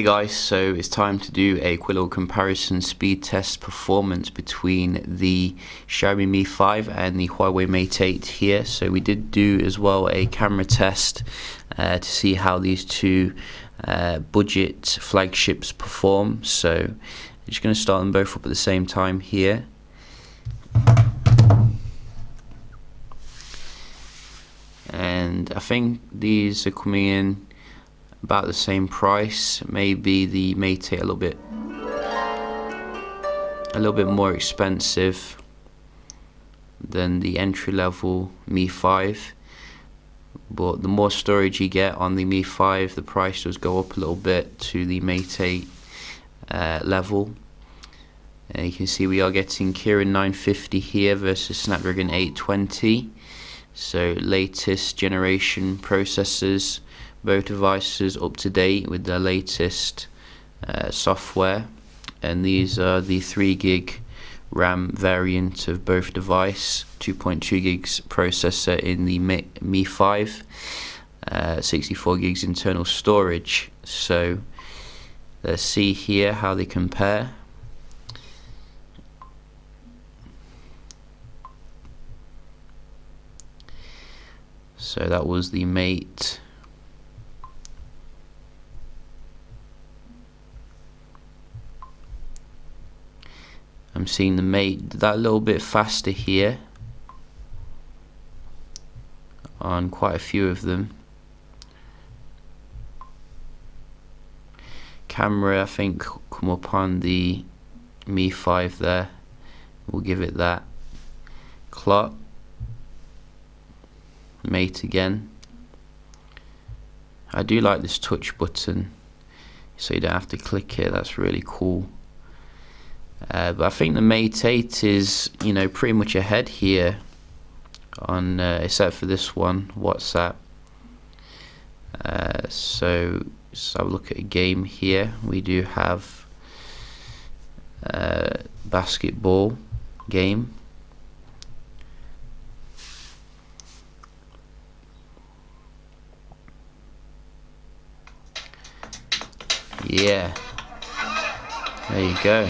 Hey guys, so it's time to do a quick little comparison speed test performance between the Xiaomi Mi 5 and the Huawei Mate 8 here. So we did do as well a camera test to see how these two budget flagships perform. So I'm just going to start them both up at the same time here. And I think these are coming in about the same price. Maybe the Mate 8 a little bit more expensive than the entry-level Mi 5, but the more storage you get on the Mi 5, the price does go up a little bit to the Mate 8 level. And you can see we are getting Kirin 950 here versus Snapdragon 820, so latest generation processors. Both devices up to date with their latest software, and these are the 3 gig RAM variant of both device, 2.2 gigs processor in the Mi 5, 64 gigs internal storage. So let's see here how they compare. So that was the Mate. I'm seeing the Mate that a little bit faster here on quite a few of them. Camera, I think, come up on the Mi 5 there. We'll give it that. Clock, Mate again. I do like this touch button, so you don't have to click it. That's really cool. But I think the Mate 8 is, pretty much ahead here on, except for this one, WhatsApp. So let's have a look at a game here. We do have basketball game. Yeah, there you go.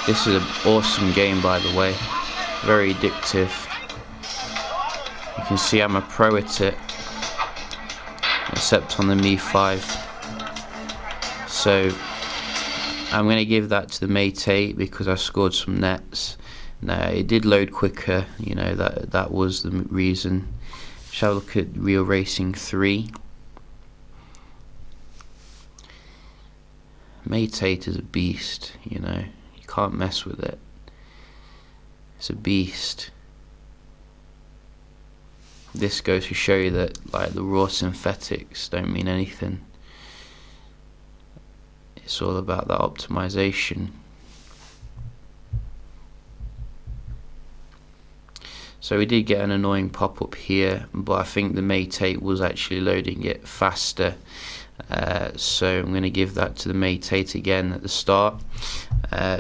This is an awesome game, by the way, very addictive. You can see I'm a pro at it, except on the Mi 5. So I'm going to give that to the Mate 8 because I scored some nets. Now it did load quicker, that was the reason. Let's have a look at Real Racing 3. Mate 8 is a beast, can't mess with it. It's a beast. This goes to show you that the raw synthetics don't mean anything. It's all about that optimization. So we did get an annoying pop-up here, but I think the Mate 8 was actually loading it faster. So I'm going to give that to the Mate 8 again at the start.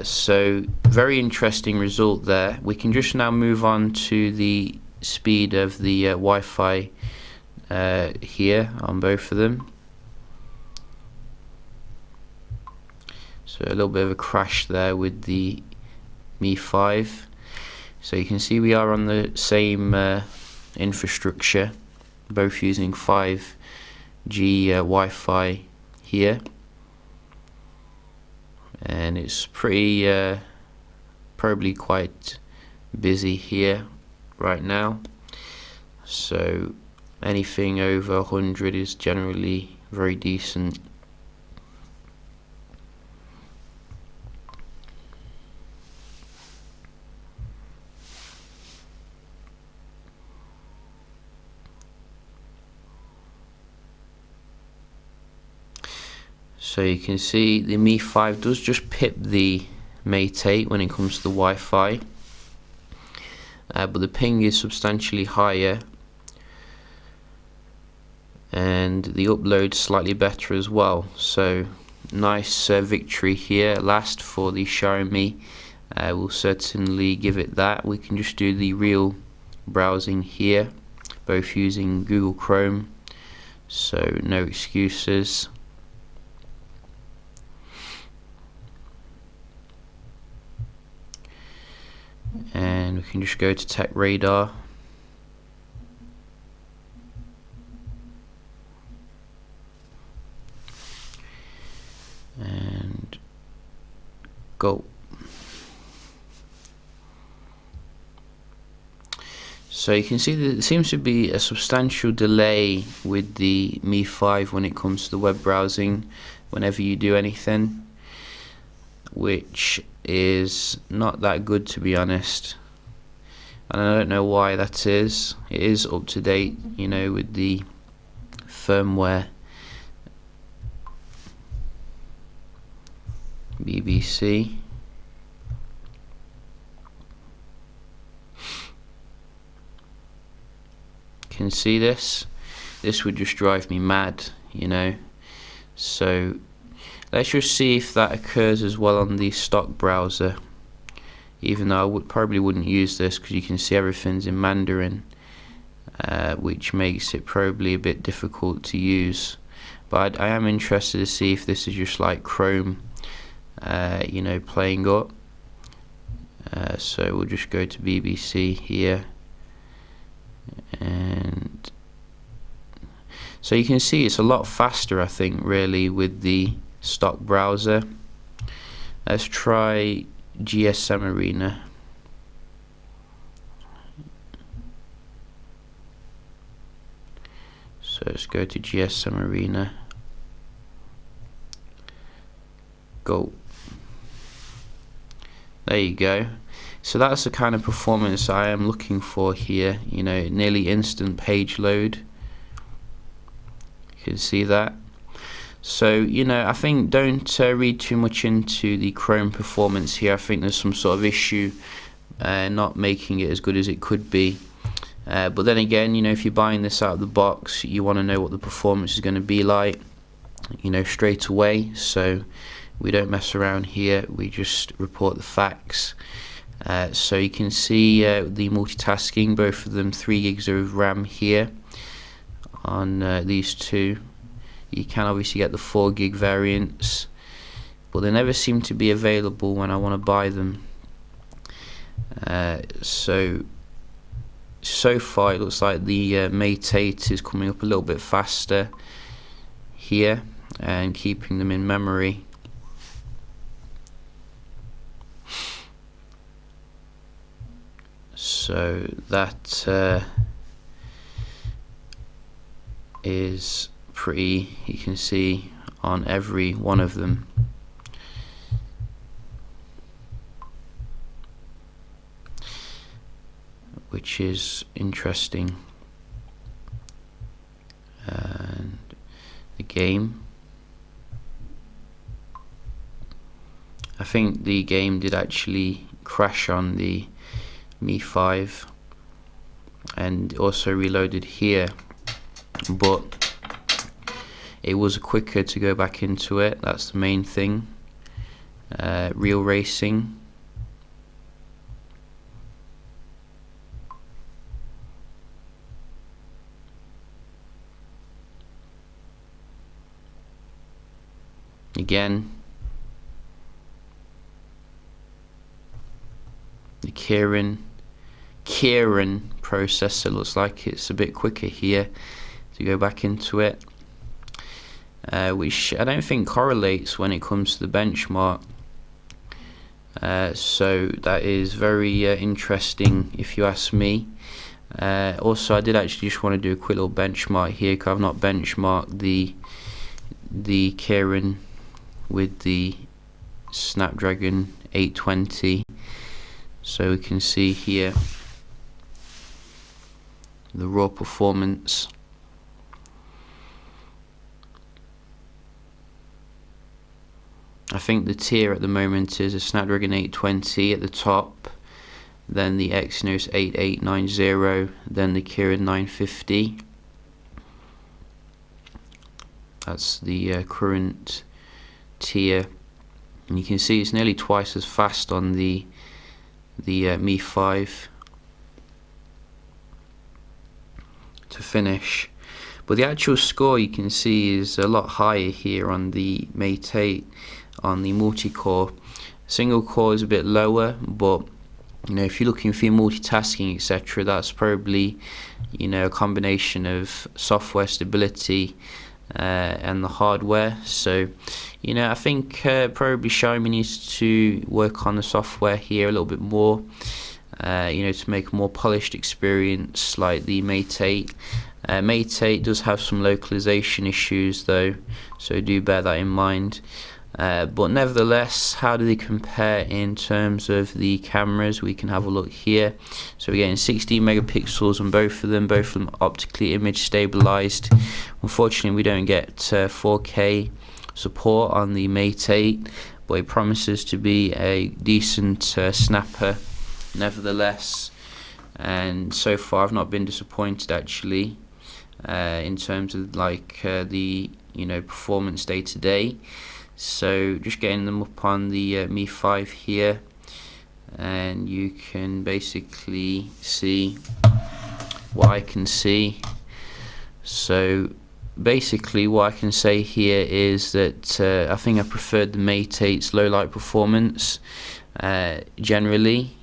So very interesting result there. We can just now move on to the speed of the Wi-Fi here on both of them. So a little bit of a crash there with the Mi 5. So you can see we are on the same infrastructure, both using 5G Wi-Fi here, and it's pretty probably quite busy here right now. So anything over 100 is generally very decent. So you can see the Mi 5 does just pip the Mate 8 when it comes to the Wi-Fi, but the ping is substantially higher, and the upload slightly better as well. So nice victory here at last for the Xiaomi. We'll certainly give it that. We can just do the real browsing here, both using Google Chrome, so no excuses. and we can just go to Tech Radar. And go. So you can see that there seems to be a substantial delay with the Mi5 when it comes to the web browsing whenever you do anything, which is not that good, to be honest. And I don't know why that is. It is up to date, you know, with the firmware. BBC. Can see this would just drive me mad, you know. So let's just see if that occurs as well on the stock browser, even though I probably wouldn't use this because you can see everything's in Mandarin, which makes it probably a bit difficult to use. But I am interested to see if this is just like Chrome, you know, playing up. So we'll just go to BBC here, and so you can see it's a lot faster, I think, really, with the stock browser. Let's try GSM Arena. So let's go to GSM Arena. Go. There you go. So that's the kind of performance I am looking for here, you know, nearly instant page load. You can see that. So, you know, I think don't read too much into the Chrome performance here. I think there's some sort of issue not making it as good as it could be. But then again, you know, if you're buying this out of the box, you want to know what the performance is going to be like, you know, straight away. So we don't mess around here, we just report the facts. So you can see the multitasking, both of them 3 gigs of RAM here on these two. You can obviously get the 4 gig variants, but they never seem to be available when I want to buy them. So far it looks like the Mate 8 is coming up a little bit faster here and keeping them in memory. So that is pretty, you can see on every one of them. Which is interesting. And the game, I think the game did actually crash on the Mi5 and also reloaded here, but it was quicker to go back into it. That's the main thing. Real racing. Again, the Kieran processor looks like it's a bit quicker here to go back into it, which I don't think correlates when it comes to the benchmark. So that is very interesting if you ask me. Also, I did actually just want to do a quick little benchmark here because I've not benchmarked the Kieran with the Snapdragon 820. So we can see here the raw performance. I think the tier at the moment is a Snapdragon 820 at the top, then the Exynos 8890, then the Kirin 950. That's the current tier, and you can see it's nearly twice as fast on the Mi5 to finish, but the actual score you can see is a lot higher here on the Mate 8 on the multi-core. Single core is a bit lower, but if you're looking for your multitasking, etc., that's probably, a combination of software stability and the hardware. So, I think probably Xiaomi needs to work on the software here a little bit more, to make a more polished experience like the Mate 8. Mate 8 does have some localization issues though, so do bear that in mind. But nevertheless, how do they compare in terms of the cameras? We can have a look here. So we're getting 16 megapixels on both of them optically image stabilized. Unfortunately, we don't get 4K support on the Mate 8, but it promises to be a decent snapper nevertheless. And so far, I've not been disappointed actually in terms of the performance day to day. So just getting them up on the Mi 5 here, and you can basically see what I can see. So basically what I can say here is that I think I preferred the Mate 8's low light performance generally.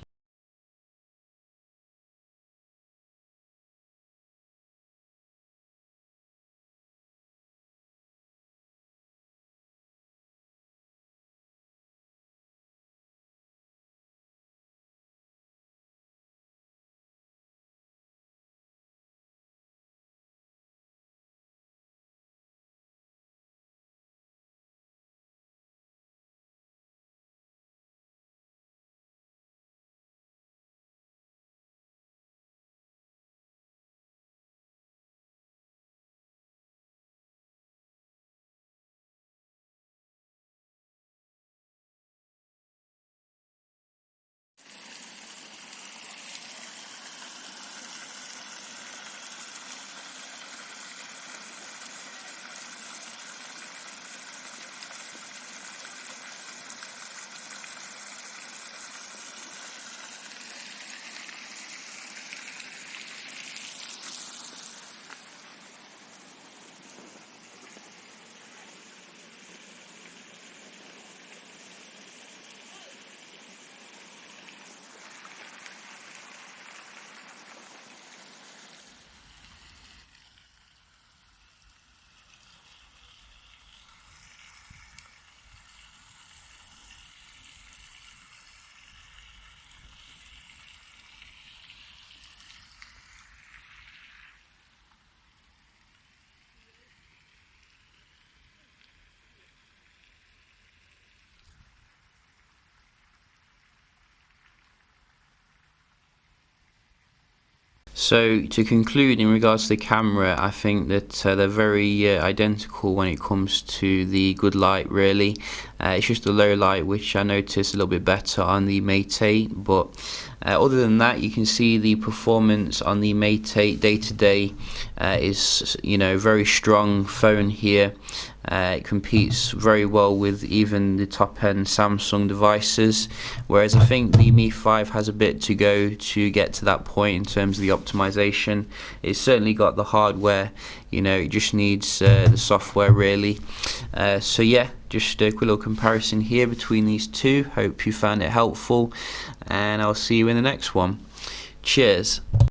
So to conclude, in regards to the camera, I think that they're very identical when it comes to the good light really. It's just the low light which I noticed a little bit better on the Mate 8, but other than that, you can see the performance on the Mate 8 day to day is very strong phone here. It competes very well with even the top end Samsung devices, whereas I think the Mi 5 has a bit to go to get to that point in terms of the optimization. It's certainly got the hardware, it just needs the software really. So yeah, just a quick little comparison here between these two. Hope you found it helpful, and I'll see you in the next one. Cheers.